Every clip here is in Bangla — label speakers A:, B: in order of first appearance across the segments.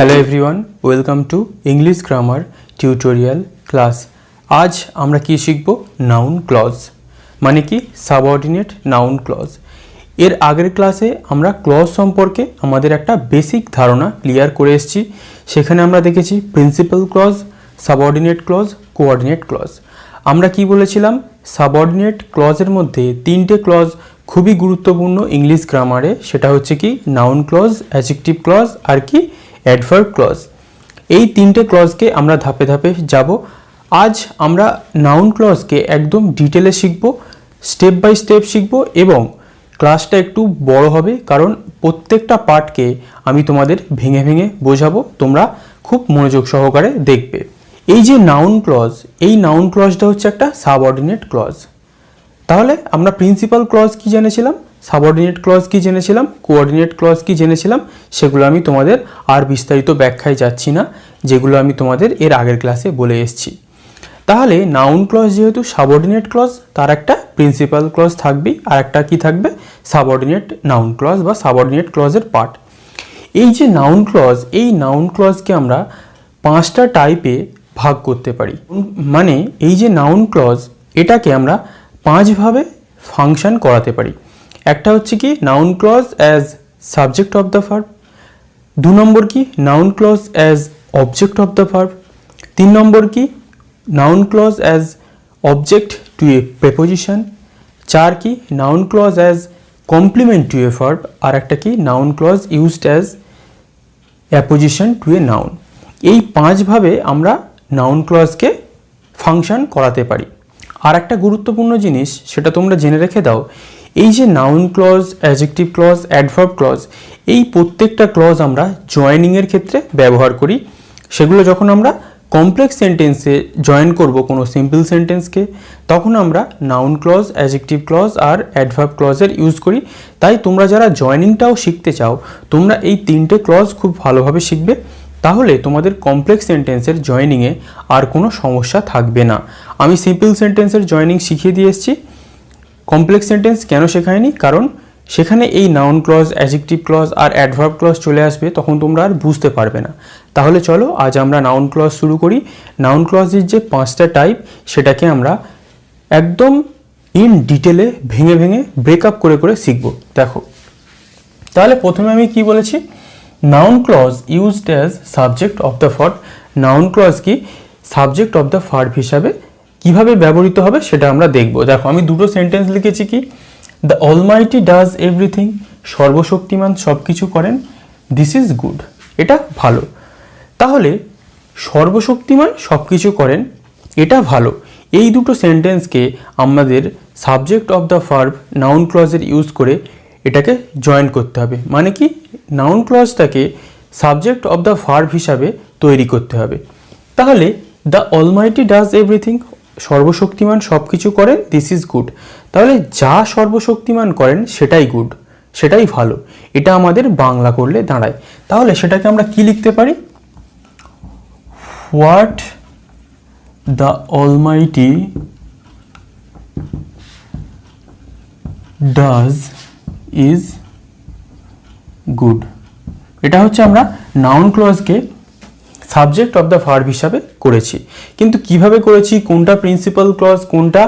A: Hello everyone, welcome to English grammar tutorial class. আজ আমরা কি শিখব? নাউন ক্লজ মানে কি সাবঅর্ডিনেট নাউন ক্লজ। এর আগের ক্লাসে আমরা ক্লজ সম্পর্কে আমাদের একটা বেসিক ধারণা ক্লিয়ার করে এসেছি। সেখানে আমরা দেখেছি principal clause, subordinate clause, coordinate clause. আমরা কি বলেছিলাম? সাবঅর্ডিনেট ক্লজের মধ্যে তিনটে ক্লজ খুবই গুরুত্বপূর্ণ ইংলিশ গ্রামারে। সেটা হচ্ছে কি নাউন ক্লজ, অ্যাডজেক্টিভ ক্লজ আর কি অ্যাডভার্ব ক্লজ। এই তিনটে ক্লজকে আমরা ধাপে ধাপে যাব। আজ আমরা নাউন ক্লজকে একদম ডিটেলে শিখব, স্টেপ বাই স্টেপ শিখব এবং ক্লাসটা একটু বড় হবে কারণ প্রত্যেকটা পার্টকে আমি তোমাদের ভেঙে ভেঙে বোঝাবো, তোমরা খুব মনোযোগ সহকারে দেখবে। এই যে নাউন ক্লজ, এই নাউন ক্লজটা হচ্ছে একটা সাবঅর্ডিনেট ক্লজ। তাহলে আমরা প্রিন্সিপাল ক্লজ কি জেনেছিলাম, সাবঅর্ডিনেট ক্লজ কি জেনেছিলাম, কোঅর্ডিনেট ক্লজ কি জেনেছিলাম, সেগুলো আমি তোমাদের আর বিস্তারিত ব্যাখ্যায় যাচ্ছি না, যেগুলো আমি তোমাদের এর আগের ক্লাসে বলে এসেছি। তাহলে নাউন ক্লজ যেহেতু সাবঅর্ডিনেট ক্লজ, তার একটা প্রিন্সিপাল ক্লজ থাকবেই, আর একটা কি থাকবে? সাবঅর্ডিনেট নাউন ক্লজ বা সাবঅর্ডিনেট ক্লজের পার্ট। এই যে নাউন ক্লজ, এই নাউন ক্লজকে আমরা পাঁচটা টাইপে ভাগ করতে পারি। মানে এই যে নাউন ক্লজ, এটাকে আমরা পাঁচভাবে ফাংশন করাতে পারি। একটা হচ্ছে কি noun clause as subject of the verb, দু নম্বর কি noun clause as object of the verb, তিন নম্বর কি noun clause as object to a preposition, চার কি noun clause as complement to a verb, আর একটা কি noun clause used as apposition to a noun. এই পাঁচভাবে আমরা নাউন ক্লজকে ফাংশন করাতে পারি। আর একটা গুরুত্বপূর্ণ জিনিস, সেটা তোমরা জেনে রেখে দাও, এই যে noun clause, adjective clause, adverb clause, এই প্রত্যেকটা ক্লজ আমরা জয়েনিংয়ের ক্ষেত্রে ব্যবহার করি। সেগুলো যখন আমরা কমপ্লেক্স সেন্টেন্সে জয়েন করব কোনো সিম্পল সেন্টেন্সকে, তখন আমরা নাউন ক্লজ, অ্যাডজেক্টিভ ক্লজ আর অ্যাডভার্ব ক্লজের ইউজ করি। তাই তোমরা যারা জয়েনিংটাও শিখতে চাও, তোমরা এই তিনটে ক্লজ খুব ভালোভাবে শিখবে, তাহলে তোমাদের কমপ্লেক্স সেন্টেন্সের জয়েনিংয়ে আর কোনো সমস্যা থাকবে না। আমি সিম্পল সেন্টেন্সের জয়েনিং শিখিয়ে দিয়ে এসেছি, কমপ্লেক্স সেন্টেন্স কেন শেখায়নি? কারণ সেখানে এই নাউন ক্লজ, অ্যাডজেক্টিভ ক্লজ আর অ্যাডভার্ব ক্লজ চলে আসবে, তখন তোমরা আর বুঝতে পারবে না। তাহলে চলো আজ আমরা নাউন ক্লজ শুরু করি। নাউন ক্লজের যে পাঁচটা টাইপ, সেটাকে আমরা একদম ইন ডিটেলে ভেঙে ভেঙে ব্রেকআপ করে করে শিখব। দেখো, তাহলে প্রথমে আমি কি বলেছি? Noun clause used as subject of the verb. Noun clause কি সাবজেক্ট অফ দ্য ভার্ব হিসাবে কিভাবে ব্যবহৃত হবে সেটা আমরা দেখব। দেখো, আমি দুটো সেন্টেন্স লিখেছি কি, দ্য অলমাইটি ডাজ এভরিথিং, সর্বশক্তিমান সব কিছু করেন, দিস ইজ গুড, এটা ভালো। তাহলে সর্বশক্তিমান সব কিছু করেন, এটা ভালো, এই দুটো সেন্টেন্সকে আমাদের subject of the verb noun ক্লজের ইউজ করে এটাকে জয়েন করতে হবে। মানে কি নাউন ক্লজটাকে সাবজেক্ট অফ দ্য ভার্ব হিসাবে তৈরি করতে হবে। তাহলে দ্য অলমাইটি ডাজ এভরিথিং, সর্বশক্তিমান সব কিছু করেন, দিস ইজ গুড। তাহলে যা সর্বশক্তিমান করেন সেটাই গুড, সেটাই ভালো। এটা আমাদের বাংলা করলে দাঁড়ায়। তাহলে সেটাকে আমরা কি লিখতে পারি? What the almighty does is good. এটা হচ্ছে আমরা নাউন ক্লজকে সাবজেক্ট অফ দ্য ভার্ব হিসাবে করেছি। কিন্তু কিভাবে করেছি, কোনটা প্রিন্সিপাল ক্লজ, কোনটা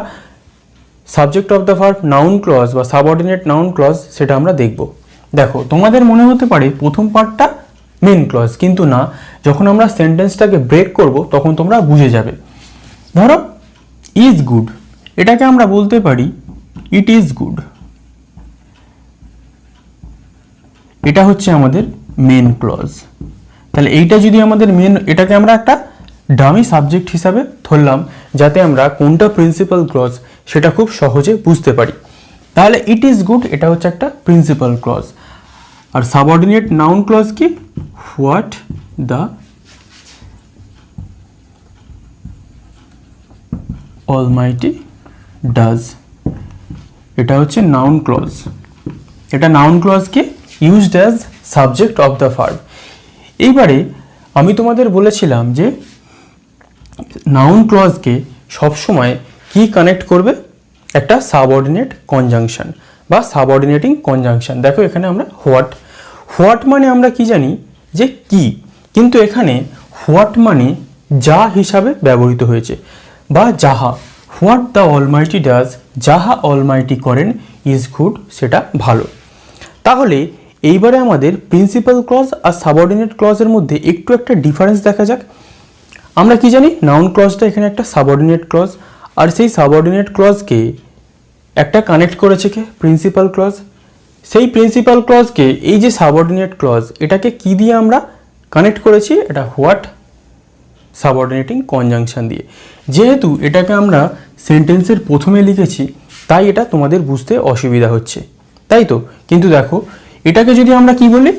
A: subject of the verb noun clause বা সাবঅর্ডিনেট নাউন ক্লজ, সেটা আমরা দেখব। দেখো, তোমাদের মনে হতে পারে প্রথম পার্টটা মেন ক্লজ, কিন্তু না, যখন আমরা সেন্টেন্সটাকে ব্রেক করব তখন তোমরা বুঝে যাবে। ধরো ইজ গুড, এটাকে আমরা বলতে পারি ইট ইজ গুড। এটা হচ্ছে আমাদের মেন ক্লজ। তাহলে এইটা যদি আমাদের মেন, এটাকে আমরা একটা ডামি সাবজেক্ট হিসাবে ধরলাম, যাতে আমরা কোনটা প্রিন্সিপাল ক্লজ সেটা খুব সহজে বুঝতে পারি। তাহলে ইট ইজ গুড, এটা হচ্ছে একটা প্রিন্সিপাল ক্লজ। আর সাবঅর্ডিনেট নাউন ক্লজ কি? হোয়াট দ্য অলমাইটি ডাজ, এটা হচ্ছে নাউন ক্লজ। এটা নাউন ক্লজ কি used as subject of the verb. এইবারে আমি তোমাদের বলেছিলাম যে নাউন ক্লজকে সবসময় কি কানেক্ট করবে? একটা সাবঅর্ডিনেট কনজাংশন বা সাবঅর্ডিনেটিং কনজাংশন। দেখো এখানে আমরা হোয়াট, হোয়াট মানে আমরা কি জানি যে কি, কিন্তু এখানে হোয়াট মানে যা হিসাবে ব্যবহৃত হয়েছে, বা যাহা। হোয়াট দ্য অলমাইটি ডাজ, যাহা অলমাইটি করেন, ইজ গুড, সেটা ভালো। তাহলে এইবারে আমাদের প্রিন্সিপাল ক্লজ আর সাবঅর্ডিনেট ক্লজের মধ্যে একটু একটা ডিফারেন্স দেখা যাক। আমরা কি জানি, নাউন ক্লজটা এখানে একটা সাবঅর্ডিনেট ক্লজ, আর সেই সাবঅর্ডিনেট ক্লজকে একটা কানেক্ট করেছে কে, প্রিন্সিপাল ক্লজ। সেই প্রিন্সিপাল ক্লজকে এই যে সাবঅর্ডিনেট ক্লজ, এটাকে কি দিয়ে আমরা কানেক্ট করেছি, এটা হোয়াট সাবঅর্ডিনেটিং কনজাংশন দিয়ে। যেহেতু এটাকে আমরা সেন্টেন্সের প্রথমে লিখেছি, তাই এটা তোমাদের বুঝতে অসুবিধা হচ্ছে, তাই তো। কিন্তু দেখো, এটাকে যদি আমরা কি বলি,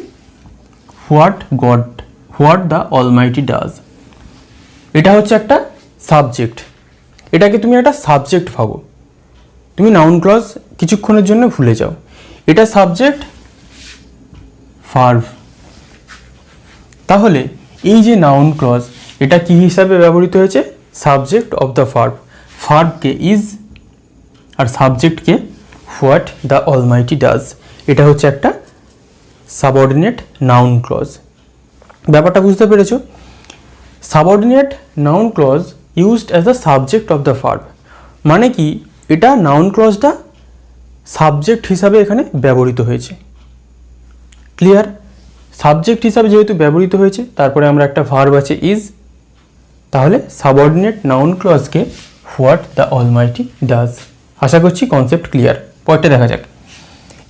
A: হোয়াট দ্য অলমাইটি ডাজ, এটা হচ্ছে একটা সাবজেক্ট। এটাকে তুমি একটা সাবজেক্ট ভাবো। তুমি নাউন ক্লজ কিছুক্ষণের জন্য ভুলে যাও, এটা সাবজেক্ট, ভার্ব। তাহলে এই যে নাউন ক্লজ, এটা কি হিসাবে ব্যবহৃত হয়েছে, সাবজেক্ট অফ দ্য ভার্ব। ভার্বকে ইজ আর সাবজেক্টকে হোয়াট দ্য অলমাইটি ডাজ। এটা হচ্ছে একটা সাবঅর্ডিনেট নাউন ক্লজ। ব্যাপারটা বুঝতে পেরেছো? Subordinate noun clause used as a subject of the verb, মানে কি, এটা নাউন ক্লজটা সাবজেক্ট হিসাবে এখানে ব্যবহৃত হয়েছে। ক্লিয়ার? সাবজেক্ট হিসাবে যেহেতু ব্যবহৃত হয়েছে, তারপরে আমরা একটা ভার্ব আছে ইজ, তাহলে সাবঅর্ডিনেট নাউন ক্লজকে হোয়াট দ্য অলমাইটি ডাজ। আশা করছি কনসেপ্ট ক্লিয়ার। পরেরটা দেখা যাক।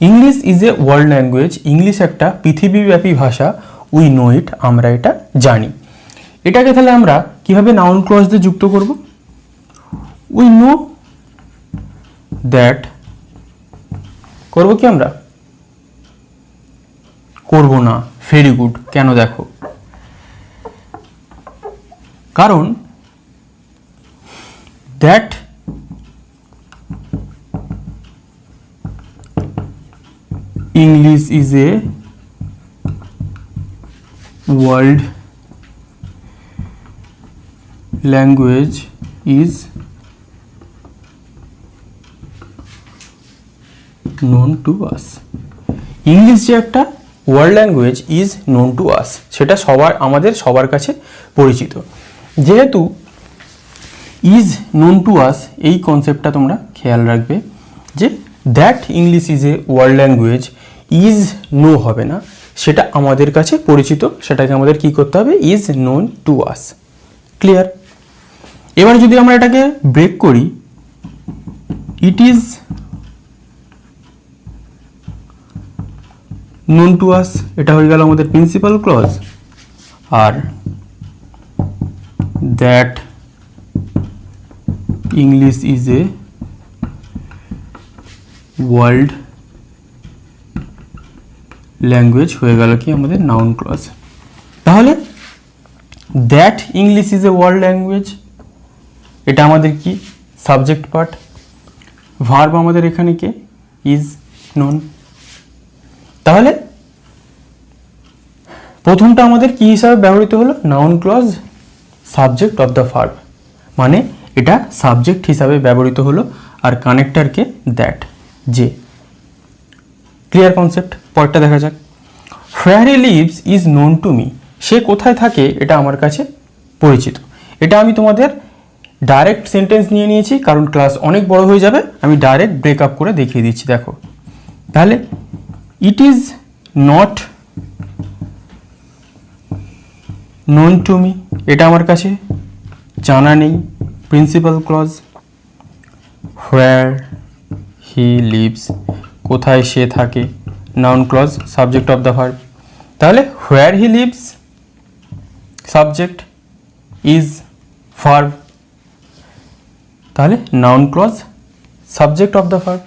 A: English is a world language, English একটা পৃথিবীব্যাপী ভাষা, উই নো ইট, আমরা এটা জানি। এটাকে তাহলে আমরা কিভাবে নাউন ক্লজ দিয়ে যুক্ত করব? উই নো দ্যাট, করব কি আমরা? করব না। Very good. কেন? দেখো, কারণ that English is a world language is known to us. English যে একটা world language is known to আস, সেটা আমাদের সবার কাছে পরিচিত। যেহেতু ইজ নোন টু আস, এই কনসেপ্টটা তোমরা খেয়াল রাখবে যে that English is a world language, is know হবে না, সেটা আমাদের কাছে পরিচিত, সেটাকে আমাদের কি করতে হবে, is known to us. Clear? এবার যদি আমরা এটাকে ব্রেক করি, it is known to us, এটা হয়ে গেল আমাদের প্রিন্সিপাল ক্লজ। আর that English is a world language হয়ে গেল কি আমাদের নাউন ক্লজ। তাহলে that English is a world language, এটা আমাদের কি সাবজেক্ট পার্ট। ভার্ব আমাদের এখানে কে, ইজ নোন। তাহলে প্রথমটা আমাদের কি হিসাবে ব্যবহৃত হলো, noun clause subject of the verb, মানে এটা সাবজেক্ট হিসাবে ব্যবহৃত হলো, আর কানেক্টরকে দ্যাট, যে। Clear concept? পরেরটা দেখা যাক। Where he lives is known to me, সে কোথায় থাকে এটা আমার কাছে পরিচিত। এটা আমি তোমাদের ডাইরেক্ট সেন্টেন্স নিয়ে নিয়েছি, কারণ ক্লাস অনেক বড় হয়ে যাবে, আমি ডাইরেক্ট ব্রেকআপ করে দেখিয়ে দিচ্ছি। দেখো, তাহলে it is not known to me, এটা আমার কাছে জানা নেই, principal clause. Where he lives, কোথায় সে থাকে, noun clause subject of the verb. তাহলে where he lives subject, is verb, তাহলে noun clause subject of the verb.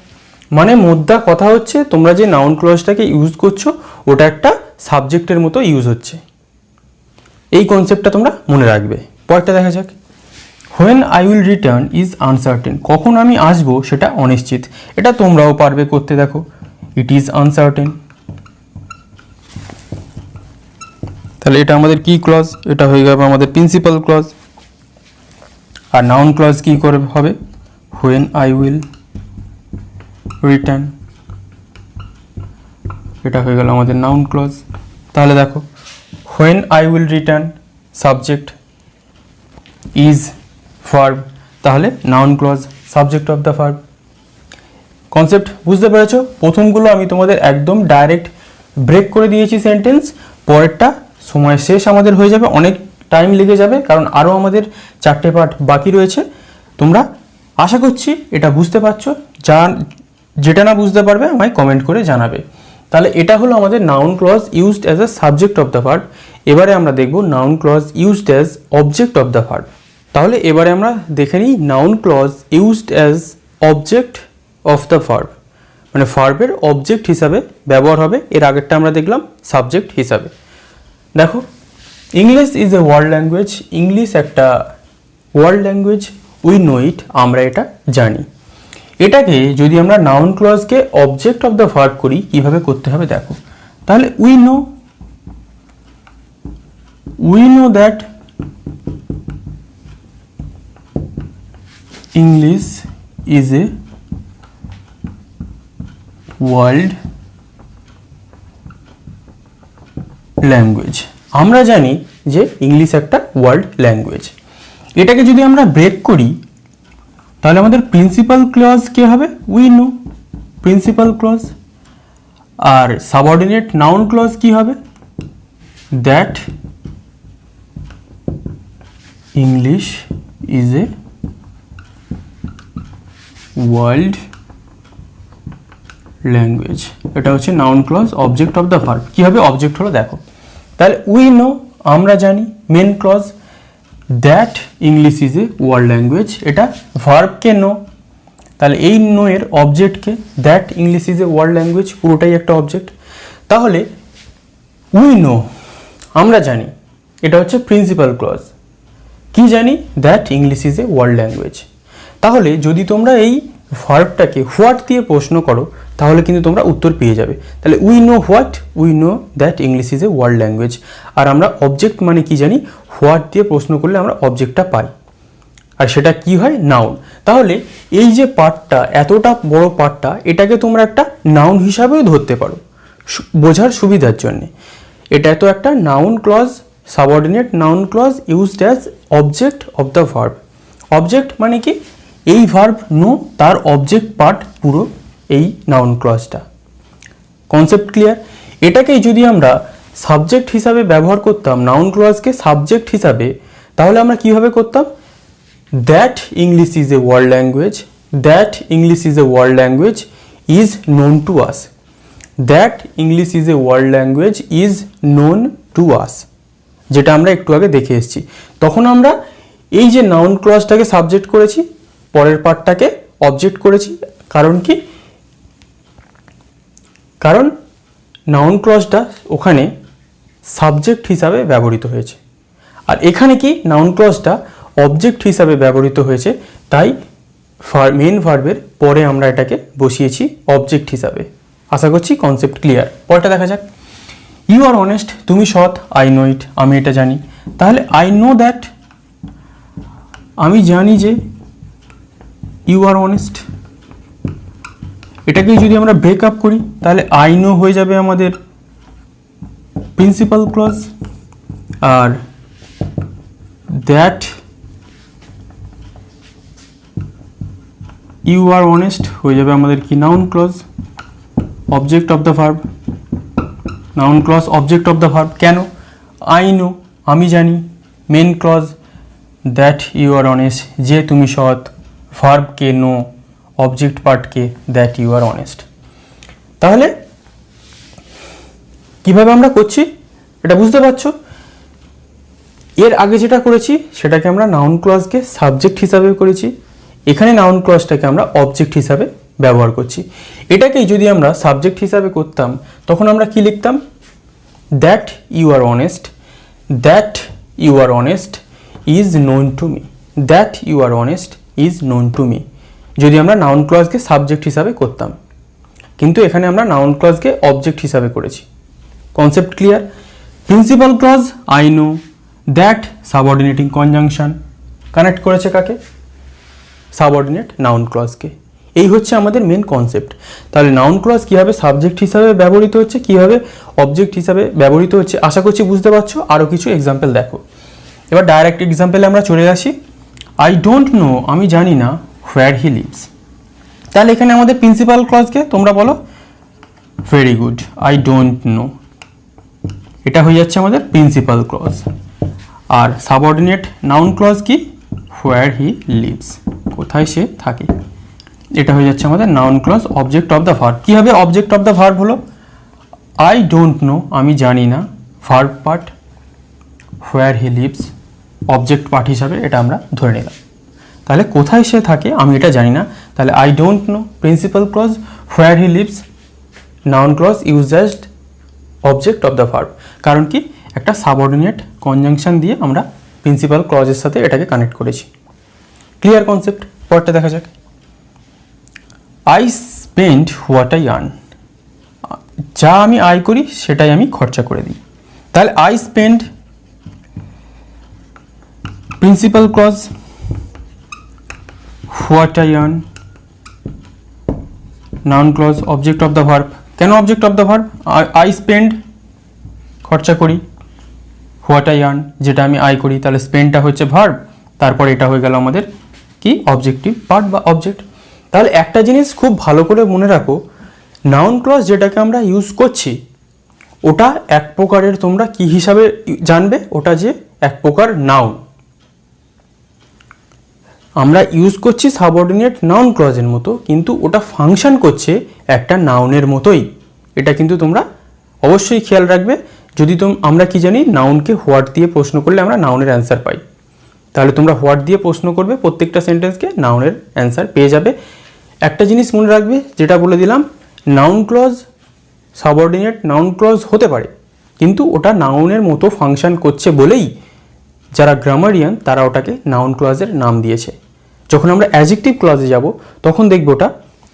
A: মানে মোদ্দা কথা হচ্ছে, তোমরা যে নাউন ক্লজটাকে ইউজ করছো ওটা একটা সাবজেক্টের মতো ইউজ হচ্ছে। এই কনসেপ্টটা তোমরা মনে রাখবে। পরেরটা দেখা যাক। When I will return is uncertain, কখন আমি আসবো সেটা অনিশ্চিত। এটা তোমরাও পারবে করতে। দেখো, ইট ইজ আনসার্টেন, তাহলে এটা আমাদের কি ক্লজ, এটা হয়ে যাবে আমাদের প্রিন্সিপাল ক্লজ। আর নাউন ক্লজ কি করে হবে, হোয়েন আই উইল রিটার্ন, এটা হয়ে গেল আমাদের নাউন ক্লজ। তাহলে দেখো, when I will return, subject is verb, তাহলে noun clause, subject of the verb. Concept বুঝতে পেরেছো? প্রথমগুলো আমি তোমাদের একদম ডাইরেক্ট ব্রেক করে দিয়েছি সেন্টেন্স, পরেরটা সময় শেষ আমাদের হয়ে যাবে, অনেক টাইম লেগে যাবে কারণ আরও আমাদের 4টে পার্ট বাকি রয়েছে। তোমরা আশা করছি এটা বুঝতে পারছো, যেটা না বুঝতে পারবে আমায় কমেন্ট করে জানাবে। তাহলে এটা হলো আমাদের noun clause used as a subject of the verb. এবারে আমরা দেখব noun clause used as object of the verb. তাহলে এবারে আমরা দেখে নিই noun clause used as object of the verb, মানে ভার্বের অবজেক্ট হিসাবে ব্যবহার হবে। এর আগেরটা আমরা দেখলাম সাবজেক্ট হিসাবে। দেখো, English is a world language, English একটা world language, we know it, আমরা এটা জানি। এটাকে যদি আমরা নাউন ক্লজকে অবজেক্ট অফ দ্য ভার্ব করি, কিভাবে করতে হবে দেখো। তাহলে we know that English is a world language, আমরা জানি যে ইংলিশ একটা ওয়ার্ল্ড ল্যাঙ্গুয়েজ। এটাকে যদি আমরা ব্রেক করি তাহলে আমাদের প্রিন্সিপাল ক্লজ কি হবে? We know, principal clause. আর সাবঅর্ডিনেট নাউন ক্লজ কি হবে? That English is a world language. এটা হচ্ছে noun clause object of the verb. কি হবে? অবজেক্ট হলো দেখো। তাহলে উই নো, আমরা জানি, main clause that English is a world language, এটা ভার্বকে নো। তাহলে এই নো এর অবজেক্টকে that English is a world language, পুরোটাই একটা অবজেক্ট। তাহলে উই নো, আমরা জানি, এটা হচ্ছে প্রিন্সিপাল ক্লজ। কি জানি? That English is a world language. তাহলে যদি তোমরা এই ভার্বটাকে হোয়াট দিয়ে প্রশ্ন করো তাহলে কিন্তু তোমরা উত্তর পেয়ে যাবে। তাহলে we know what, we know that English is a world language. আর আমরা অবজেক্ট মানে কি জানি? হোয়াট দিয়ে প্রশ্ন করলে আমরা অবজেক্টটা পাই, আর সেটা কি হয়? নাউন। তাহলে এই যে পার্টটা, এতটা বড় পার্টটা, এটাকে তোমরা একটা নাউন হিসাবেও ধরতে পারো বোঝার সুবিধার জন্যে। এটা তো একটা noun clause, subordinate noun clause used as object of the verb. Object মানে কি? এই ভার্ব নো, তার অবজেক্ট পার্ট পুরো এই নাউন ক্লজটা। Concept clear? এটাকেই যদি আমরা সাবজেক্ট হিসাবে ব্যবহার করতাম, নাউন ক্লজকে সাবজেক্ট হিসাবে, তাহলে আমরা কিভাবে করতাম? That English is a world language, that English is a world language is known to us, that English is a world language is known to আস, যেটা আমরা একটু আগে দেখে এসেছি। তখন আমরা এই যে নাউন ক্লজটাকে সাবজেক্ট করেছি, পরের পার্টটাকে অবজেক্ট করেছি। কারণ কি? কারণ নাউন ক্লজটা ওখানে সাবজেক্ট হিসাবে ব্যবহৃত হয়েছে, আর এখানে কি? নাউন ক্লজটা অবজেক্ট হিসাবে ব্যবহৃত হয়েছে, তাই মেন ভার্বের পরে আমরা এটাকে বসিয়েছি অবজেক্ট হিসাবে। আশা করছি কনসেপ্ট ক্লিয়ার। পরেরটা দেখা যাক। ইউ আর অনেস্ট, তুমি সৎ, আই নো ইট, আমি এটা জানি। তাহলে আই নো দ্যাট, আমি জানি যে ইউ আর অনেস্ট। এটাকে যদি আমরা ব্রেক আপ করি তাহলে আই নো হয়ে যাবে আমাদের প্রিন্সিপাল ক্লজ, আর দ্যাট ইউ আর অনেস্ট হয়ে যাবে আমাদের কি? Noun clause object of the verb. Noun clause object of the verb কেন? আই নো, আমি জানি, main clause that you are honest, যে তুমি সৎ, ভার্বকে নো, অবজেক্ট পার্টকে দ্যাট ইউ আর অনেস্ট। তাহলে কিভাবে আমরা করছি এটা বুঝতে পারছো? এর আগে যেটা করেছি সেটাকে আমরা নাউন ক্লজকে সাবজেক্ট হিসাবে করেছি, এখানে নাউন ক্লজটাকে আমরা অবজেক্ট হিসাবে ব্যবহার করছি। এটাকেই যদি আমরা সাবজেক্ট হিসাবে করতাম তখন আমরা কি লিখতাম? That you are honest, that you are honest is known to me, that you are honest is known to me, যদি আমরা নাউন ক্লজকে সাবজেক্ট হিসাবে করতাম। কিন্তু এখানে আমরা নাউন ক্লজকে অবজেক্ট হিসাবে করেছি। Concept clear? Principal clause I know, that subordinating conjunction connect করেছে কাকে? সাবঅর্ডিনেট নাউন ক্লজকে। এই হচ্ছে আমাদের মেন কনসেপ্ট। তাহলে নাউন ক্লজ কীভাবে সাবজেক্ট হিসাবে ব্যবহৃত হচ্ছে, কীভাবে অবজেক্ট হিসাবে ব্যবহৃত হচ্ছে, আশা করছি বুঝতে পারছো। আরও কিছু এক্সাম্পল দেখো। এবার ডাইরেক্ট এক্সাম্পলে আমরা চলে আসি। আই ডোন্ট নো, আমি জানি না, হোয়ার হি লিভস। তাহলে এখানে আমাদের প্রিন্সিপাল ক্লজকে তোমরা বলো very good, I don't no, এটা হয়ে যাচ্ছে আমাদের প্রিন্সিপাল ক্লজ। আর সাবঅর্ডিনেট নাউন ক্লজ কি, হোয়ার হি লিভস, কোথায় সে থাকে, এটা হয়ে যাচ্ছে আমাদের noun clause object of the verb. কী হবে অবজেক্ট অফ দ্য ভার্ব হলো আই ডোন্ট নো, আমি জানি না, verb part, where he lives object part হিসাবে এটা আমরা ধরে নিলাম। তাহলে কোথায় সে থাকে আমি এটা জানি না, তাহলে I don't know principal clause, where he lives noun clause used object of the verb. কারণ কি, একটা সাবঅর্ডিনেট কনজাংশন দিয়ে আমরা প্রিন্সিপাল ক্লজের সাথে এটাকে কানেক্ট করেছি। Clear concept. পরটা দেখা যাক। I spend what I earn, যা আমি আয় করি সেটাই আমি খরচা করে দিই। তাহলে I spend principal clause, what I earn noun clause object of the verb. কেন object of the verb? I spend খরচা করি, হোয়াট আই আর্ন যেটা আমি আয় করি, তাহলে স্পেন্ডটা হচ্ছে ভার্ব, তারপর এটা হয়ে গেল আমাদের কি অবজেক্টিভ পার্ট বা অবজেক্ট। তাহলে একটা জিনিস খুব ভালো করে মনে রাখো, নাউন ক্লজ যেটাকে আমরা ইউজ করছি ওটা এক প্রকারের, তোমরা কি হিসাবে জানবে ওটা যে এক প্রকার নাউন। আমরা ইউজ করছি সাবঅর্ডিনেট নাউন ক্লজের মতো, কিন্তু ওটা ফাংশন করছে একটা নাউনের মতোই। এটা কিন্তু তোমরা অবশ্যই খেয়াল রাখবে। যদি আমরা কি জানি, নাউনকে হোয়াট দিয়ে প্রশ্ন করলে আমরা নাউনের অ্যান্সার পাই, তাহলে তোমরা হোয়াট দিয়ে প্রশ্ন করবে প্রত্যেকটা সেন্টেন্সকে, নাউনের অ্যান্সার পেয়ে যাবে। একটা জিনিস মনে রাখবে যেটা বলে দিলাম, noun clause subordinate noun clause হতে পারে, কিন্তু ওটা নাউনের মতো ফাংশন করছে বলেই যারা গ্রামারিয়ান তারা ওটাকে নাউন ক্লজের নাম দিয়েছে। যখন আমরা অ্যাডজেক্টিভ ক্লজে যাব তখন দেখব ওটা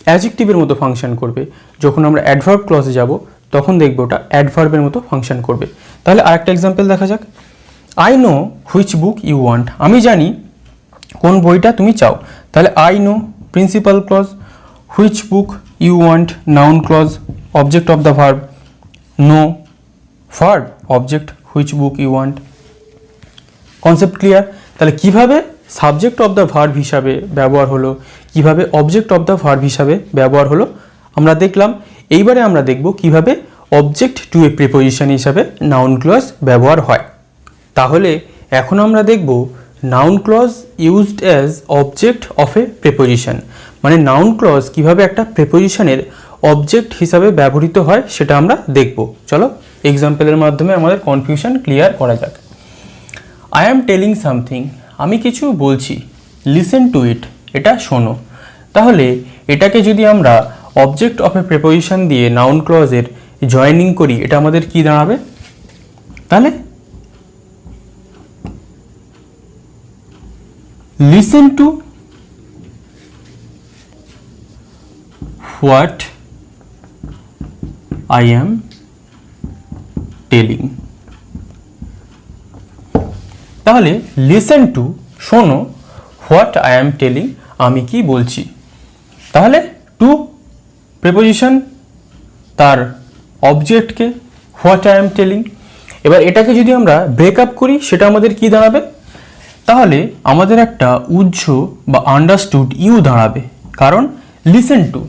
A: অ্যাডজেক্টিভের মতো ফাংশন করবে, যখন আমরা অ্যাডভার্ব ক্লজে যাব তখন দেখব ওটা অ্যাডভার্বের মতো ফাংশন করবে। তাহলে আরেকটা এক্সাম্পল দেখা যাক। I know which book you want, আমি জানি কোন বইটা তুমি চাও। তাহলে I know principal clause, which book you want noun clause object of the verb, know verb object which book you want. Concept clear? তাহলে কিভাবে সাবজেক্ট অফ দ্য ভার্ব হিসাবে ব্যবহার হলো, কিভাবে অবজেক্ট অফ দ্য ভার্ব হিসাবে ব্যবহার হলো আমরা দেখলাম। এইবারে আমরা দেখব কিভাবে অবজেক্ট টু এ প্রিপোজিশন হিসাবে নাউন ক্লজ ব্যবহার হয়। তাহলে এখন আমরা দেখব noun clause used as object of a preposition, মানে নাউন ক্লজ কিভাবে একটা প্রিপোজিশনের অবজেক্ট হিসাবে ব্যবহৃত হয় সেটা আমরা দেখব। চলো এক্সাম্পলের মাধ্যমে আমাদের কনফিউশন ক্লিয়ার করা যাক। আই অ্যাম টেলিং সামথিং, আমি কিছু বলছি, লিসেন টু ইট, এটা শোনো। তাহলে এটাকে যদি আমরা অবজেক্ট অফ এ প্রিপোজিশন দিয়ে নাউন ক্লজের জয়েনিং করি, এটা আমাদের কি দাঁড়াবে? তাহলে listen to what I am telling. তাহলে লিসেন টু শোনো, হোয়াট আই অ্যাম টেলিং আমি কি বলছি। তাহলে টু প্রিপোজিশন, তার অবজেক্টকে হোয়াট আই অ্যাম টেলিং। এবার এটাকে যদি আমরা ব্রেকআপ করি সেটা আমাদের কি দাঁড়াবে? তাহলে আমাদের একটা উজ্জ বা আন্ডারস্টুড ইউ দাঁড়াবে, কারণ লিসেন টু,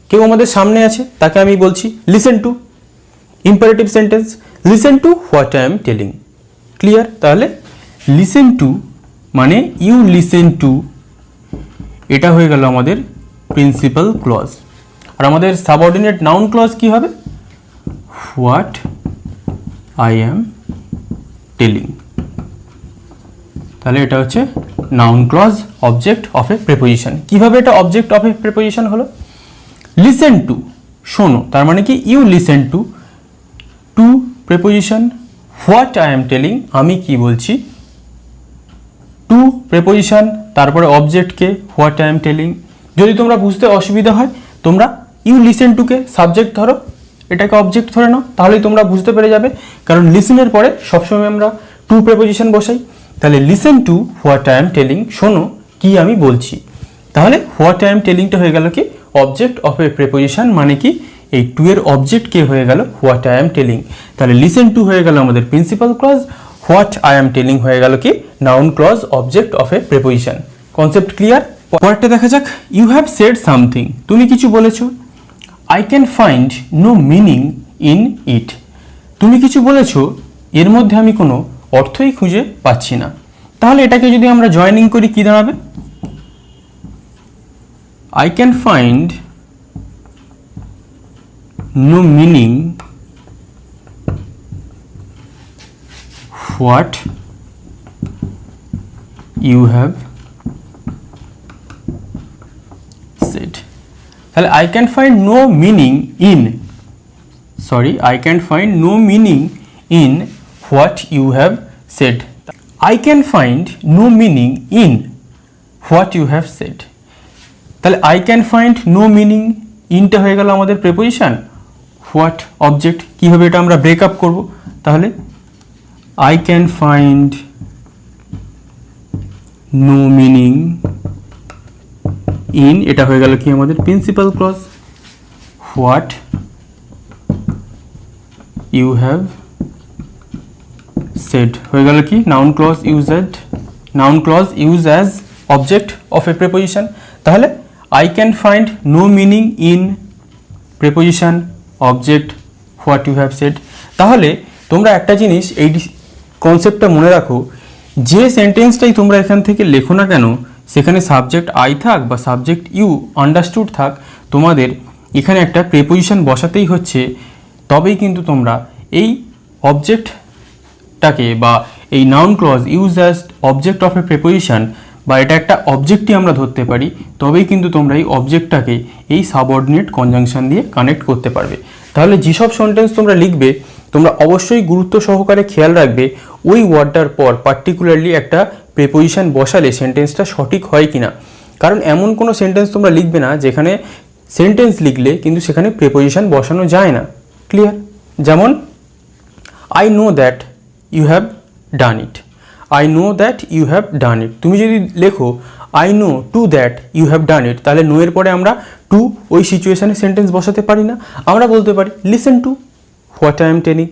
A: কেউ আমাদের সামনে আছে তাকে আমি বলছি listen to, imperative sentence, listen to what I am telling. Clear? তাহলে লিসেন টু মানে ইউ লিসেন টু, এটা হয়ে গেল আমাদের প্রিন্সিপাল ক্লজ। আর আমাদের সাবঅর্ডিনেট নাউন ক্লজ কি হবে? What I am telling. তাহলে এটা হচ্ছে noun clause object of a preposition. কিভাবে এটা অবজেক্ট অফ এ প্রিপোজিশন হলো? লিসেন টু শোনো, তার মানে কি you listen to, to preposition, what I am telling আমি কি বলছি, টু প্রিপোজিশন, তারপরে অবজেক্টকে হোয়াট আই এম টেলিং। যদি তোমরা বুঝতে অসুবিধা হয় তোমরা ইউ লিসেন টুকে সাবজেক্ট ধরো, এটাকে অবজেক্ট ধরে নাও, তাহলেই তোমরা বুঝতে পেরে যাবে। কারণ লিসেনের পরে সবসময় আমরা টু প্রিপোজিশন বসাই। তাহলে listen to what I am telling, শোনো কি আমি বলছি। তাহলে হোয়াট আই এম টেলিংটা হয়ে গেল কি অবজেক্ট অফ এ প্রিপোজিশন মানে কি এই টু এর অবজেক্ট কে হয়ে গেল হোয়াট আই এম টেলিং। তাহলে লিসেন টু হয়ে গেল আমাদের principal clause, what I am telling হয়ে গেল কি noun clause object of a preposition. Concept clear? পরেরটা দেখা যাক। ইউ হ্যাভ সেড সামথিং, তুমি কিছু বলেছো। I can find no meaning in it, তুমি কিছু বলেছো এর মধ্যে আমি কোনো অর্থই খুঁজে পাচ্ছি না। তাহলে এটাকে যদি আমরা জয়েনিং করি কি দাঁড়াবে? I can find no meaning what you have said. তাহলে I can find no meaning in, I can find no meaning in what you have said. I can find no meaning in what you have said. তাহলে I can find no meaning, ইনটা হয়ে গেল আমাদের প্রিপোজিশন, হোয়াট অবজেক্ট। কীভাবে এটা আমরা ব্রেকআপ করব? তাহলে I can find no meaning in, এটা হয়ে গেল কি আমাদের principal clause, what you have said হয়ে গেল কি noun clause use as object of a preposition. তাহলে I can find no meaning in preposition object what you have said. তাহলে তোমরা একটা জিনিস এই কনসেপ্টটা মনে রাখো, যে সেন্টেন্সটাই তোমরা এখান থেকে লেখো না কেন সেখানে সাবজেক্ট আই থাক বা সাবজেক্ট ইউ আন্ডারস্টুড থাক, তোমাদের এখানে একটা প্রিপোজিশন বসাতেই হচ্ছে, তবেই কিন্তু তোমরা এই অবজেক্টটাকে বা এই noun clause use as object of a preposition বা এটা একটা অবজেক্টই আমরা ধরতে পারি, তবেই কিন্তু তোমরা এই অবজেক্টটাকে এই সাবঅর্ডিনেট কনজাংশন দিয়ে কানেক্ট করতে পারবে। তাহলে যেসব সেন্টেন্স তোমরা লিখবে তোমরা অবশ্যই গুরুত্ব সহকারে খেয়াল রাখবে ওই ওয়ার্ডটার পর পার্টিকুলারলি একটা প্রিপোজিশন বসালে সেন্টেন্সটা সঠিক হয় কিনা। কারণ এমন কোনো সেন্টেন্স তোমরা লিখবে না যেখানে সেন্টেন্স লিখলে কিন্তু সেখানে প্রিপোজিশন বসানো যায় না। ক্লিয়ার? যেমন I know that you have done it, I know that you have done it, তুমি যদি লেখো I know to that you have done it, তাহলে নো এর পরে আমরা টু ওই সিচুয়েশনে সেন্টেন্স বসাতে পারি না। আমরা বলতে পারি listen to what I am telling,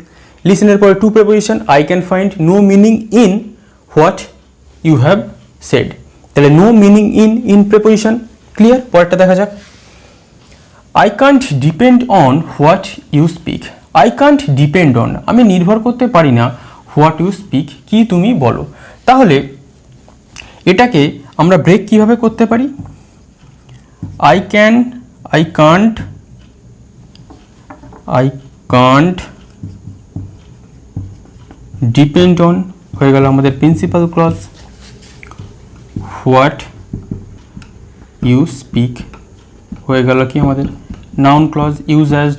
A: লিসেনের পরে to preposition, I can find no meaning in what you have said, তাহলে no meaning in preposition. Clear? পরেরটা দেখা যাক। I can't depend on what you speak, I can't depend on, আমি নির্ভর করতে পারি না, হোয়াট ইউ স্পিক কি তুমি বলো। তাহলে এটাকে আমরা ব্রেক কিভাবে করতে পারি? আই কান্ট ডিপেন্ড অন হয়ে গেল আমাদের principal clause, what you speak হয়ে গেল কি আমাদের noun clause use as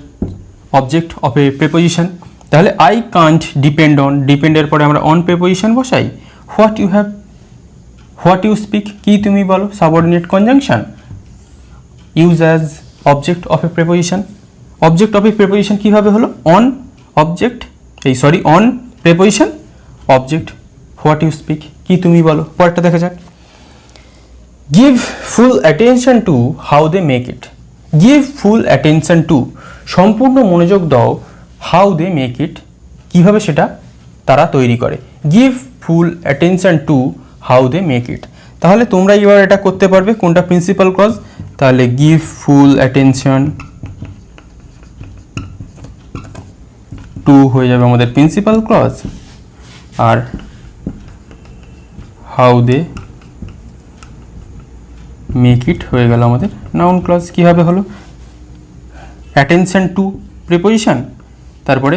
A: object of a preposition. তাহলে আই কান্ট ডিপেন্ড অন, ডিপেন্ডের পরে আমরা অন প্রিপোজিশন বসাই, হোয়াট ইউ স্পিক কি তুমি বলো, subordinate conjunction use as object of a preposition. Object of a preposition কীভাবে হলো? On object on preposition object what you speak কি তুমি বলো। পরেরটা দেখা যাক। Give full attention to how they make it, give full attention to সম্পূর্ণ মনোযোগ দাও, হাউ দে মেক ইট কীভাবে সেটা তারা তৈরি করে, give full attention to how they make it. তাহলে তোমরা এবার এটা করতে পারবে কোনটা প্রিন্সিপাল ক্লজ, তাহলে গিভ ফুল অ্যাটেনশন টু হয়ে যাবে আমাদের প্রিন্সিপাল ক্লজ, আর হাউ দে মেক ইট হয়ে গেল আমাদের নাউন ক্লজ। কীভাবে হলো? অ্যাটেনশন টু প্রিপোজিশন, তারপরে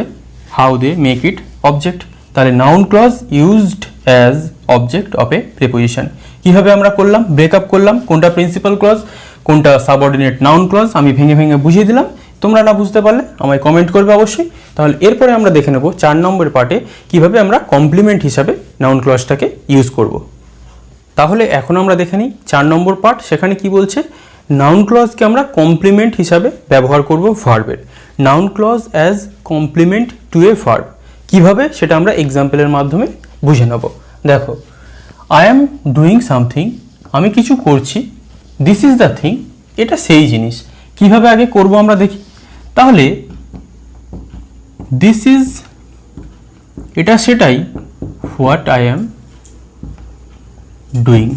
A: how they make it object, তাহলে noun clause used as object of a preposition. কীভাবে আমরা করলাম? ব্রেকআপ করলাম কোনটা প্রিন্সিপাল ক্লজ কোনটা সাবঅর্ডিনেট নাউন ক্লজ, আমি ভেঙে ভেঙে বুঝিয়ে দিলাম। তোমরা না বুঝতে পারলে আমায় কমেন্ট করবে অবশ্যই। তাহলে এরপরে আমরা দেখে নেব 4 নম্বর পার্টে কীভাবে আমরা কমপ্লিমেন্ট হিসাবে নাউন ক্লজটাকে ইউজ করব। তাহলে এখন আমরা দেখে নিই 4 নম্বর পার্ট, সেখানে কি বলছে, নাউন ক্লজকে আমরা কমপ্লিমেন্ট হিসাবে ব্যবহার করব ভার্বের, noun clause as complement to a verb. কীভাবে সেটা আমরা এক্সাম্পলের মাধ্যমে বুঝে নেব। দেখো, আই অ্যাম ডুইং সামথিং, আমি কিছু করছি, দিস ইজ দ্য থিং, এটা সেই জিনিস। কিভাবে আগে করব আমরা দেখি। তাহলে দিস ইজ, এটা সেটাই, হোয়াট আই অ্যাম ডুইং,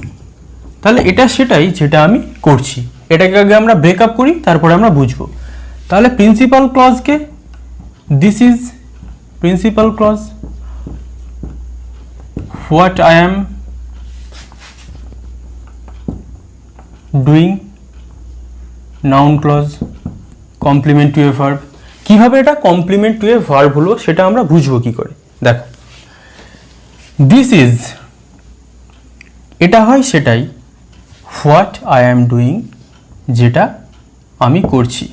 A: তাহলে এটা সেটাই যেটা আমি করছি। এটাকে আগে আমরা ব্রেকআপ করি, তারপরে আমরা বুঝবো। তাহলে প্রিন্সিপাল ক্লজকে, this is principal clause, what I am doing, noun clause, complement to a verb. কিভাবে এটা কমপ্লিমেন্ট টু এ ভার্ব হলো সেটা আমরা বুঝবো কি করে। দেখো, দিস ইজ, এটা হয় সেটাই, হোয়াট আই অ্যাম ডুইং, যেটা আমি করছি।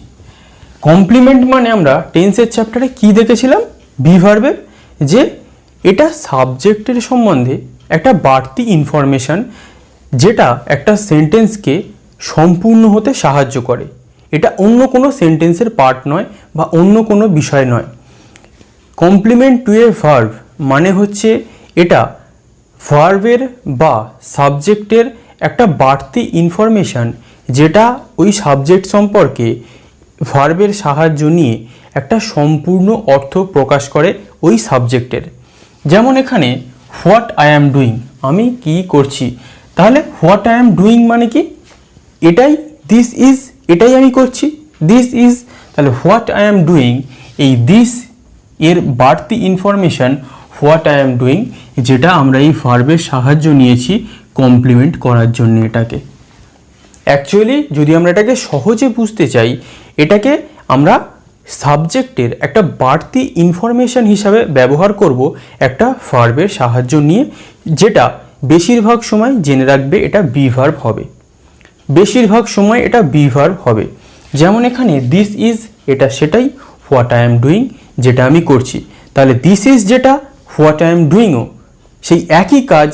A: কমপ্লিমেন্ট মানে আমরা টেন্সের চ্যাপ্টারে কি দেখেছিলাম, বি ভার্বের, যে এটা সাবজেক্টের সম্বন্ধে একটা বাড়তি ইনফরমেশন, যেটা একটা সেন্টেন্সকে সম্পূর্ণ হতে সাহায্য করে। এটা অন্য কোনো সেন্টেন্সের পার্ট নয় বা অন্য কোনো বিষয় নয়। কমপ্লিমেন্ট টু এ ভার্ব মানে হচ্ছে এটা ভার্বের বা সাবজেক্টের একটা বাড়তি ইনফরমেশান, যেটা ওই সাবজেক্ট সম্পর্কে ভার্বের সাহায্য নিয়ে একটা সম্পূর্ণ অর্থ প্রকাশ করে ওই সাবজেক্টের। যেমন এখানে হোয়াট আই অ্যাম ডুইং, আমি কি করছি। তাহলে হোয়াট আই অ্যাম ডুইং মানে কি, এটাই, দিস ইজ, এটাই আমি করছি, দিস ইজ। তাহলে হোয়াট আই অ্যাম ডুইং, এই দিস এর বাড়তি information what I am doing, যেটা আমরা এই ভার্বের সাহায্য নিয়েছি কমপ্লিমেন্ট করার জন্য এটাকে। অ্যাকচুয়ালি যদি আমরা এটাকে সহজে বুঝতে চাই, এটাকে আমরা সাবজেক্টের একটা বাড়তি ইনফরমেশান হিসাবে ব্যবহার করব একটা ভার্বের সাহায্য নিয়ে, যেটা বেশিরভাগ সময় জেনে রাখবে এটা বি ভার্ব হবে, বেশিরভাগ সময় এটা বি ভার্ব হবে। যেমন এখানে দিস ইজ, এটা সেটাই, হোয়াট আই অ্যাম ডুইং, যেটা আমি করছি। তাহলে দিস ইজ যেটা, হোয়াট আই অ্যাম ডুইংও সেই একই কাজ,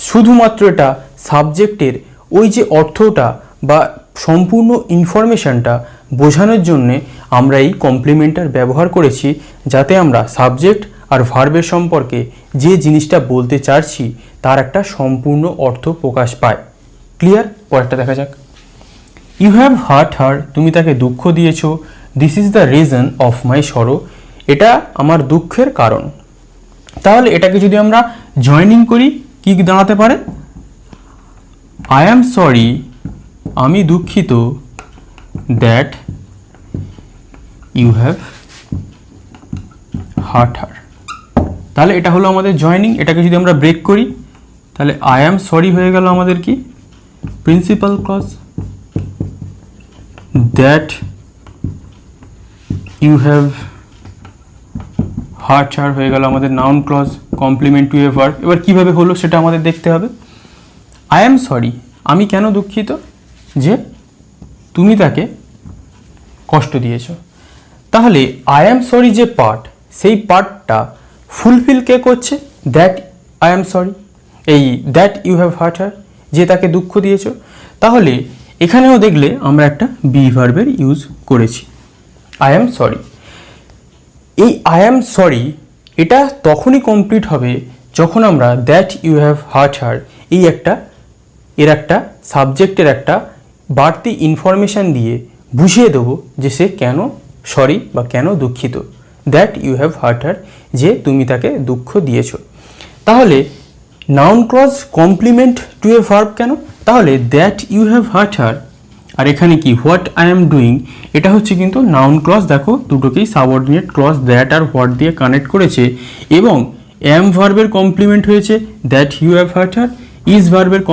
A: শুধুমাত্র এটা সাবজেক্টের ওই যে অর্থটা বা সম্পূর্ণ ইনফরমেশানটা বোঝানোর জন্যে আমরা এই কমপ্লিমেন্টার ব্যবহার করেছি, যাতে আমরা সাবজেক্ট আর ভার্বের সম্পর্কে যে জিনিসটা বলতে চাচ্ছি তার একটা সম্পূর্ণ অর্থ প্রকাশ পায়। ক্লিয়ার? পরেরটা দেখা যাক। ইউ হ্যাভ হার্ট হার, তুমি তাকে দুঃখ দিয়েছো। This is the reason of my সরো, এটা আমার দুঃখের কারণ। তাহলে এটাকে যদি আমরা জয়েনিং করি, কি দাঁড়াতে পারে, আই অ্যাম সরি, আমি দুঃখিত, দ্যাট ইউ হ্যাভ হার্ট হার। তাহলে এটা হলো আমাদের জয়েনিং। এটাকে যদি আমরা ব্রেক করি, তাহলে আই অ্যাম সরি হয়ে গেল আমাদের কি, principal clause, that you have hurt her হয়ে গেল আমাদের noun clause, complement to a verb. এবার কিভাবে হলো সেটা আমাদের দেখতে হবে। আই অ্যাম সরি, আমি কেন দুঃখিত, যে তুমি তাকে কষ্ট দিয়েছ। তাহলে আই অ্যাম সরি যে পার্ট, সেই পার্টটা ফুলফিল কে করছে, দ্যাট আই অ্যাম সরি, এই দ্যাট ইউ হ্যাভ হার্ট হার, যে তাকে দুঃখ দিয়েছ। তাহলে এখানেও দেখলে আমরা একটা বি ভার্বের ইউজ করেছি, আই অ্যাম সরি। এই আই অ্যাম সরি এটা তখনই কমপ্লিট হবে যখন আমরা দ্যাট ইউ হ্যাভ হার্ট হার এই এর একটা সাবজেক্টের একটা বাড়তি ইনফরমেশান দিয়ে বুঝিয়ে দেবো যে সে কেন সরি বা কেন দুঃখিত, দ্যাট ইউ হ্যাভ হার্ট হার, যে তুমি তাকে দুঃখ দিয়েছ। তাহলে noun clause complement to a verb কেন, তাহলে দ্যাট ইউ হ্যাভ হার্ট হার আর এখানে কি হোয়াট আই এম ডুইং, এটা হচ্ছে কিন্তু নাউন ক্লজ। দেখো দুটোকেই সাবঅর্ডিনেট ক্লজ দ্যাট আর হোয়াট দিয়ে কানেক্ট করেছে, এবং এম ভার্বের কমপ্লিমেন্ট হয়েছে that you have hurt her, is ভার্বের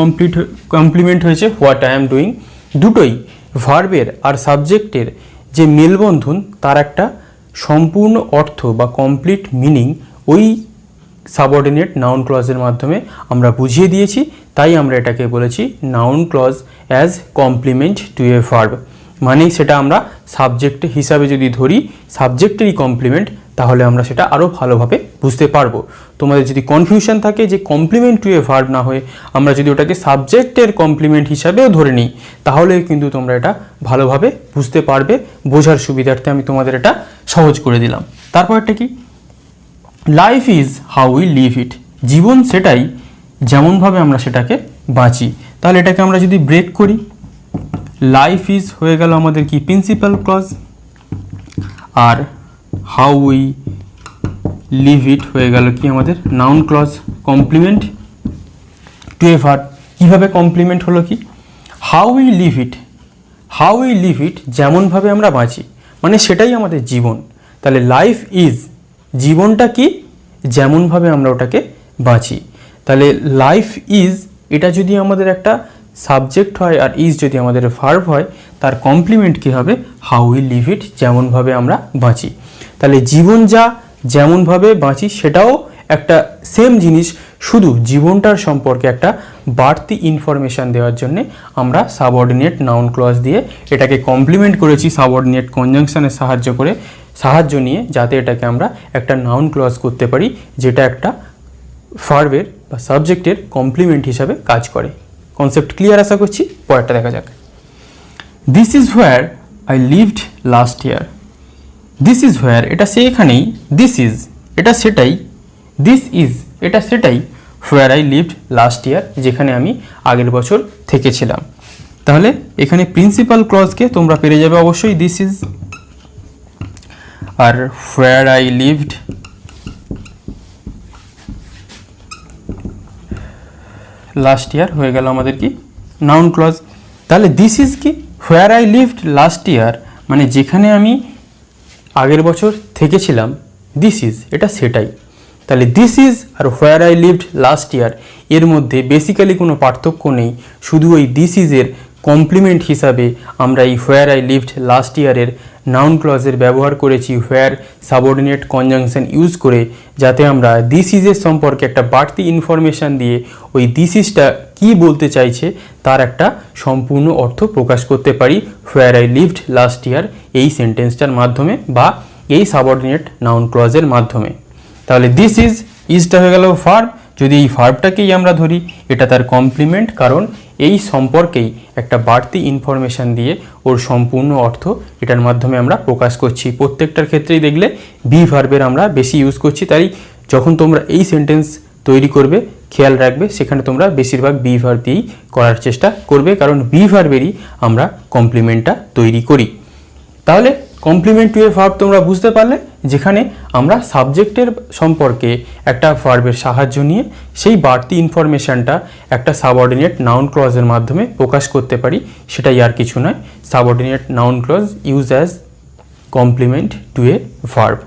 A: কমপ্লিমেন্ট হয়েছে হোয়াট আই এম ডুইং। দুটোই ভার্বের আর সাবজেক্টের যে মেলবন্ধন তার একটা সম্পূর্ণ অর্থ বা কমপ্লিট মিনিং ওই সাবঅর্ডিনেট নাউন ক্লজের মাধ্যমে আমরা বুঝিয়ে দিয়েছি। তাই আমরা এটাকে বলেছি noun clause as complement to a verb, মানে সেটা আমরা সাবজেক্ট হিসাবে যদি ধরি, সাবজেক্টেরই কমপ্লিমেন্ট, তাহলে আমরা সেটা আরও ভালোভাবে বুঝতে পারবো। তোমাদের যদি কনফিউশন থাকে যে কমপ্লিমেন্ট টু এ ভার্ব না হয়ে আমরা যদি ওটাকে সাবজেক্টের কমপ্লিমেন্ট হিসাবেও ধরে নিই, তাহলে কিন্তু তোমরা এটা ভালোভাবে বুঝতে পারবে। বোঝার সুবিধার্থে আমি তোমাদের এটা সহজ করে দিলাম। তারপরটা কি, life is how we live it, জীবন সেটাই যেমনভাবে আমরা সেটাকে বাঁচি। তাহলে এটাকে আমরা যদি ব্রেক করি, লাইফ ইজ হয়ে গেল আমাদের কি প্রিন্সিপাল ক্লজ, আর হাউ উই লিভ ইট হয়ে গেল কি আমাদের noun clause. Complement to a verb, কীভাবে কমপ্লিমেন্ট হলো কি, how we live it, how we live it যেমনভাবে আমরা বাঁচি, মানে সেটাই আমাদের জীবন। তাহলে লাইফ ইজ, জীবনটা কি, যেমনভাবে আমরা ওটাকে বাঁচি। তাহলে লাইফ ইজ এটা যদি আমাদের একটা সাবজেক্ট হয় আর ইজ যদি আমাদের ভার্ব হয়, তার কমপ্লিমেন্ট কী হবে, হাউ উই লিভ ইট, যেমনভাবে আমরা বাঁচি। তাহলে জীবন যা যেমনভাবে বাঁচি সেটাও একটা সেম জিনিস, শুধু জীবনটার সম্পর্কে একটা বাড়তি ইনফরমেশান দেওয়ার জন্যে আমরা সাবঅর্ডিনেট নাউন ক্লজ দিয়ে এটাকে কমপ্লিমেন্ট করেছি সাবঅর্ডিনেট কনজাংশনের সাহায্য নিয়ে, যাতে এটাকে আমরা একটা নাউন ক্লজ করতে পারি, যেটা একটা ভার্বের বা সাবজেক্টের কমপ্লিমেন্ট হিসাবে কাজ করে। কনসেপ্ট ক্লিয়ার আশা করছি। পরেরটা দেখা যাক। This is where I lived last year. This is হোয়ার এটা সেখানেই, দিস ইজ এটা সেটাই, দিস ইজ এটা সেটাই, হোয়ার আই লিভড লাস্ট ইয়ার যেখানে আমি আগের বছর থেকেছিলাম। তাহলে এখানে প্রিন্সিপাল ক্লজকে তোমরা পেরে যাবে অবশ্যই দিস ইজ, আর where I lived last year হয়ে গেল আমাদের কি নাউন ক্লজ। তাহলে দিস ইজ কি, where I lived last year মানে যেখানে আমি আগের বছর থেকেছিলাম, দিস ইজ এটা সেটাই। তাহলে দিস ইজ আর where I lived last year এর মধ্যে বেসিক্যালি কোনো পার্থক্য নেই, শুধু ওই দিস ইজের কমপ্লিমেন্ট হিসাবে আমরা এই হোয়ার আই লিভড লাস্ট ইয়ারের নাউন ক্লজের ব্যবহার করেছি হোয়ার সাবঅর্ডিনেট কনজাংশন ইউজ করে, যাতে আমরা দিস ইজের সম্পর্কে একটা বাড়তি ইনফরমেশান দিয়ে ওই দিস ইজটা কী বলতে চাইছে তার একটা সম্পূর্ণ অর্থ প্রকাশ করতে পারি হোয়ার আই লিভড লাস্ট ইয়ার এই সেন্টেন্সটার মাধ্যমে বা এই সাবঅর্ডিনেট নাউন ক্লজের মাধ্যমে। তাহলে দিস ইজটা হয়ে গেল ভার্ব, যদি এই ভার্বটাকেই আমরা ধরি এটা তার কমপ্লিমেন্ট, কারণ এই সম্পর্কেই একটা বাড়তি ইনফরমেশান দিয়ে ওর সম্পূর্ণ অর্থ এটার মাধ্যমে আমরা প্রকাশ করছি। প্রত্যেকটার ক্ষেত্রেই দেখলে বি ভার্বের আমরা বেশি ইউজ করছি, তাই যখন তোমরা এই সেন্টেন্স তৈরি করবে খেয়াল রাখবে সেখানে তোমরা বেশিরভাগ বি ভার্ব দিয়েই করার চেষ্টা করবে, কারণ বি ভার্বেরই আমরা কমপ্লিমেন্টটা তৈরি করি। তাহলে কমপ্লিমেন্ট টু এ ভার্ব তোমরা বুঝতে পারলে, যেখানে আমরা সাবজেক্টের সম্পর্কে একটা ভার্বের সাহায্য নিয়ে সেই বাড়তি ইনফরমেশানটা একটা সাবঅর্ডিনেট নাউন ক্লজের মাধ্যমে প্রকাশ করতে পারি, সেটাই আর কিছু নয়, subordinate noun clause use as complement to a verb.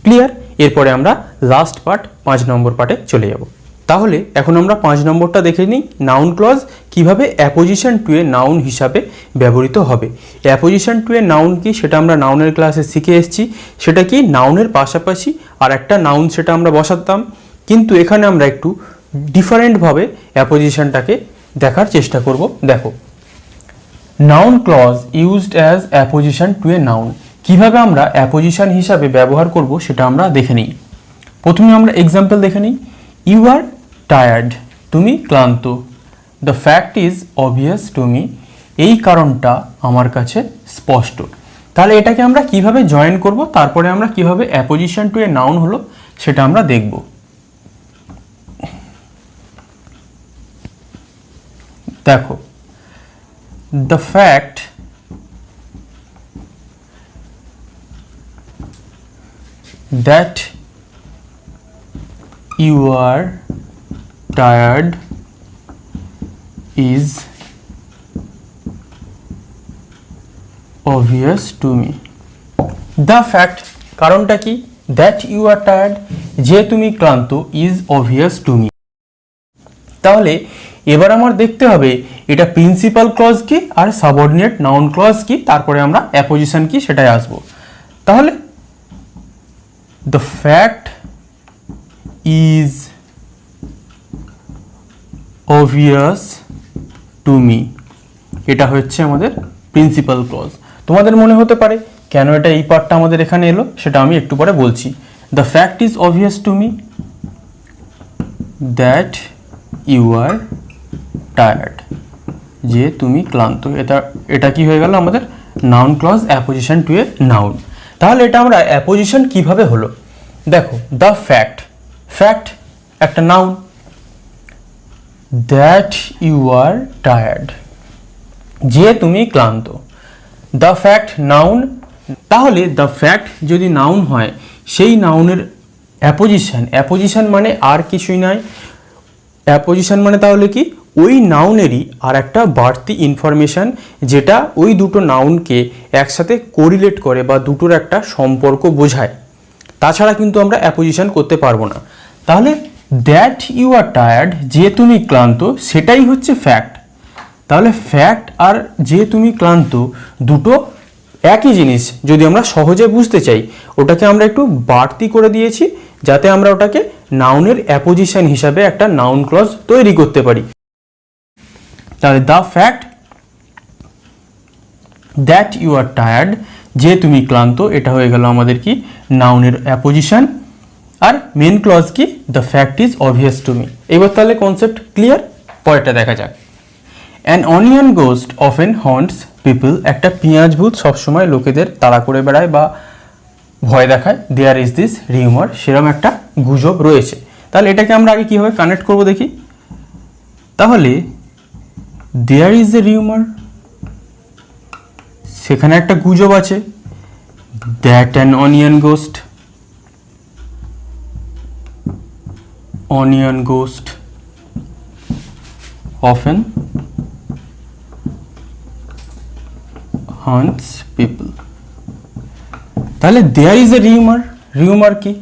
A: Clear? এরপরে আমরা লাস্ট পার্ট 5 নম্বর পার্টে চলে যাব। তাহলে এখন আমরা 5 নম্বরটা দেখে নিই, নাউন ক্লজ কিভাবে অ্যাপোজিশন টু এ নাউন হিসাবে ব্যবহৃত হবে। অ্যাপোজিশন টু এ নাউন কি সেটা আমরা নাউনের ক্লাসে শিখে এসেছি, সেটা কি নাউনের পাশাপাশি আর একটা নাউন সেটা আমরা বসাতাম, কিন্তু এখানে আমরা একটু ডিফারেন্টভাবে অ্যাপোজিশনটাকে দেখার চেষ্টা করব। দেখো, noun clause used as apposition to a noun, কীভাবে আমরা অ্যাপোজিশন হিসাবে ব্যবহার করব সেটা আমরা দেখে নিই। প্রথমে আমরা এক্সাম্পল দেখে নিই। ইউ আর টায়ার্ড, তুমি ক্লান্ত। The fact is obvious to me, এই কারণটা আমার কাছে স্পষ্ট। তাহলে এটাকে আমরা কিভাবে জয়েন করব, তারপরে আমরা কিভাবে অ্যাপোজিশন টু এ নাউন হলো সেটা আমরা দেখব। দেখো, the fact that you are tired is obvious to me. The fact কারণটা কি, that you are tired যে তুমি ক্লান্ত, is obvious to me। তাহলে এবার আমার দেখতে হবে এটা প্রিন্সিপাল ক্লজ কি আর সাবঅর্ডিনেট নাউন ক্লজ কি, তারপরে আমরা অ্যাপোজিশন কি সেটাই আসবো। তাহলে the fact is obvious to me এটা হচ্ছে আমাদের প্রিন্সিপাল ক্লজ। তোমাদের মনে হতে পারে কেন এটা এই পার্টটা আমাদের এখানে এলো, সেটা আমি একটু পরে বলছি। the fact is obvious to me that you are tired যে তুমি ক্লান্ত, এটা কি হয়ে গেল আমাদের noun clause apposition to a noun. তাহলে এটা আমরা অ্যাপোজিশন কিভাবে হলো, দেখো, দ্য ফ্যাক্ট, ফ্যাক্ট একটা noun, that you are tired যে তুমি ক্লান্ত। দ্য ফ্যাক্ট নাউন, তাহলে দ্য ফ্যাক্ট যদি নাউন হয় সেই নাউনের অ্যাপোজিশন মানে আর কিছুই নয়। অ্যাপোজিশন মানে তাহলে কি, ওই নাউনেরই আর একটা বাড়তি ইনফরমেশান যেটা ওই দুটো নাউনকে একসাথে কোরিলেট করে বা দুটোর একটা সম্পর্ক বোঝায়। তাছাড়া কিন্তু আমরা অ্যাপোজিশন করতে পারবো না। তাহলে দ্যাট ইউ আর টায়ার্ড, যে তুমি ক্লান্ত, সেটাই হচ্ছে ফ্যাক্ট। তাহলে ফ্যাক্ট আর যে তুমি ক্লান্ত দুটো একই জিনিস। যদি আমরা সহজে বুঝতে চাই, ওটাকে আমরা একটু বাড়তি করে দিয়েছি যাতে আমরা ওটাকে নাউনের অ্যাপোজিশন হিসাবে একটা নাউন ক্লজ তৈরি করতে পারি। তাহলে the fact that you are tired, যে তুমি ক্লান্ত, এটা হয়ে গেল আমাদের কি নাউনের অ্যাপোজিশন। আর মেন ক্লজ কি, the fact is obvious to me. এবার তাহলে কনসেপ্ট ক্লিয়ার, পরেরটা দেখা যাক। An onion ghost often haunts people, একটা পেঁয়াজ ভূত সবসময় লোকেদের তাড়া করে বেড়ায় বা ভয় দেখায়। দেয়ার ইজ দিস রিউমার, সেরকম একটা গুজব রয়েছে। তাহলে এটাকে আমরা আগে কীভাবে কানেক্ট করবো দেখি। তাহলে দেয়ার ইজ এ রিউমার, সেখানে একটা গুজব আছে। That an onion ghost, onion ghost often haunts people। তাহলে there is a rumour, rumour কি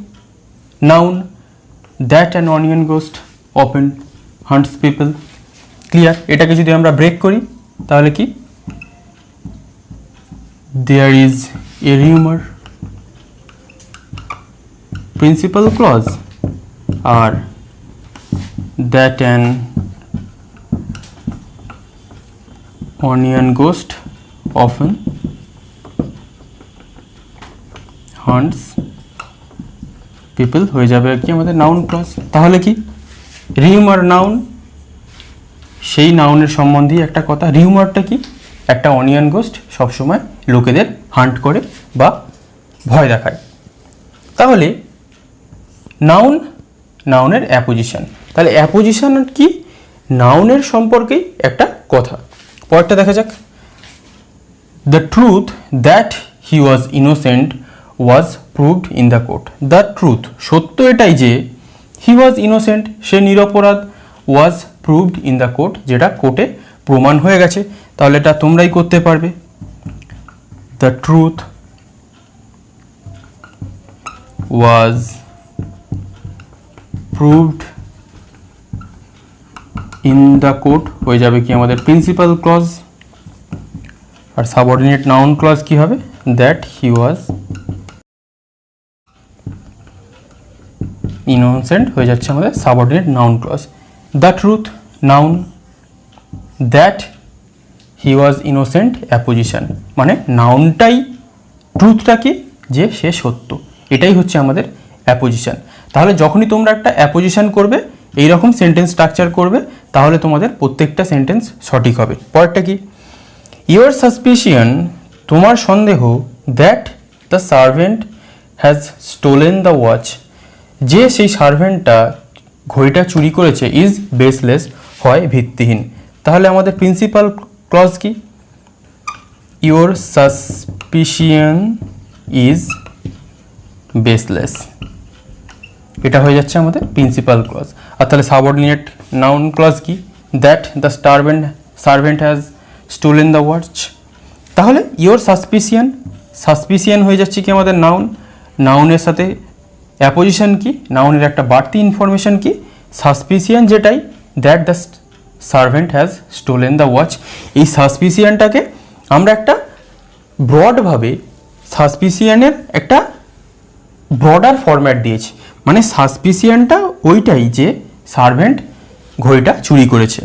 A: noun, that an onion ghost often haunts people. Clear. এটাকে যদি আমরা ব্রেক করি তাহলে কি, there is a rumour principal clause, আর that an onion ghost often haunts people হয়ে যাবে কি আমাদের নাউন ক্লজ। তাহলে কি, রিউমার নাউন, সেই নাউনের সম্বন্ধে একটা কথা। রিউমারটা কি, একটা অনিয়ন গোস্ট সবসময় লোকেদের হান্ট করে বা ভয় দেখায়। তাহলে নাউন, নাউনের অ্যাপোজিশন। তাহলে অ্যাপোজিশন কি, নাউনের সম্পর্কেই একটা কথা। পরেরটা দেখা যাক। The truth that he was innocent was proved in the court. The truth, সত্য এটাই যে he was innocent, সে নিরপরাধ, was proved in the court, যেটা কোর্টে প্রমাণ হয়ে গেছে। তাহলে এটা তোমরাই করতে পারবে। The truth was proved in the court হয়ে যাবে কি আমাদের প্রিন্সিপাল ক্লজ। আর সাবঅর্ডিনেট নাউন ক্লজ কি হবে, দ্যাট হি ওয়াজ ইনোসেন্ট হয়ে যাচ্ছে আমাদের subordinate noun clause. The truth noun, that he was innocent apposition, মানে নাউনটাই, ট্রুথটা কি, যে সে সত্য, এটাই হচ্ছে আমাদের অ্যাপোজিশন। তাহলে যখনই তোমরা একটা অ্যাপোজিশন করবে, এইরকম সেন্টেন্স স্ট্রাকচার করবে, তাহলে তোমাদের প্রত্যেকটা সেন্টেন্স সঠিক হবে। পরেরটা কি, ইউর সাসপিশন, তোমার সন্দেহ, that the servant has stolen the watch, যে সেই সার্ভেন্টটা ঘড়িটা চুরি করেছে, ইজ বেসলেস, হয় ভিত্তিহীন। তাহলে আমাদের প্রিন্সিপাল ক্লজ কি, ইউর সাসপিশন ইজ বেসলেস, এটা হয়ে যাচ্ছে আমাদের প্রিন্সিপাল ক্লজ। আর তাহলে সাবঅর্ডিনেট নাউন ক্লজ কি, that the servant has stolen the watch. তাহলে ইওর সাসপিশিয়ান হয়ে যাচ্ছে কি আমাদের নাউন, নাউনের সাথে অ্যাপোজিশন কি, নাউনের একটা বাড়তি ইনফরমেশন কি, সাসপিশিয়ান যেটাই, that the servant has stolen the watch. এই সাসপিশিয়ানটাকে আমরা একটা ব্রডভাবে সাসপিশিয়ানের একটা ব্রডার ফরম্যাট দিয়েছি, মানে সাসপিশিয়ানটা ওইটাই যে সার্ভেন্ট ঘড়িটা চুরি করেছে।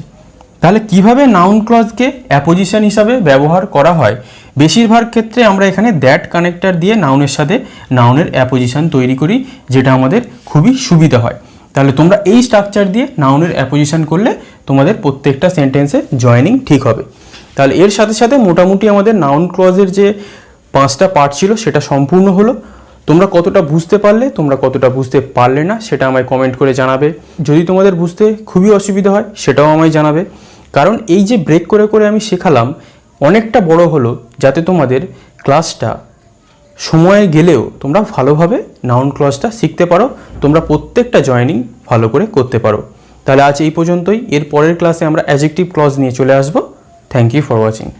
A: তাহলে কিভাবে নাউন ক্লজকে অ্যাপোজিশন হিসাবে ব্যবহার করা হয়, বেশিরভাগ ক্ষেত্রে আমরা এখানে দ্যাট কানেক্টর দিয়ে নাউনের সাথে নাউনের অ্যাপোজিশন তৈরি করি, যেটা আমাদের খুবই সুবিধা হয়। তাহলে তোমরা এই স্ট্রাকচার দিয়ে নাউনের অ্যাপোজিশন করলে তোমাদের প্রত্যেকটা সেন্টেন্সে জয়েনিং ঠিক হবে। তাহলে এর সাথে সাথে মোটামুটি আমাদের নাউন ক্লজের যে 5টা পার্ট ছিল সেটা সম্পূর্ণ হলো। তোমরা কতটা বুঝতে পারলে, তোমরা কতটা বুঝতে পারলে না, সেটা আমায় কমেন্ট করে জানাবে। যদি তোমাদের বুঝতে খুবই অসুবিধা হয় সেটাও আমায় জানাবে, কারণ এই যে ব্রেক করে করে আমি শেখালাম, অনেকটা বড় হলো, যাতে তোমাদের ক্লাসটা সময়ে গেলেও তোমরা ভালোভাবে নাউন ক্লজটা শিখতে পারো, তোমরা প্রত্যেকটা জয়েনিং ভালো করে করতে পারো। তাহলে আজ এই পর্যন্তই। এর পরের ক্লাসে আমরা অ্যাডজেক্টিভ ক্লজ নিয়ে চলে আসবো। Thank you for watching.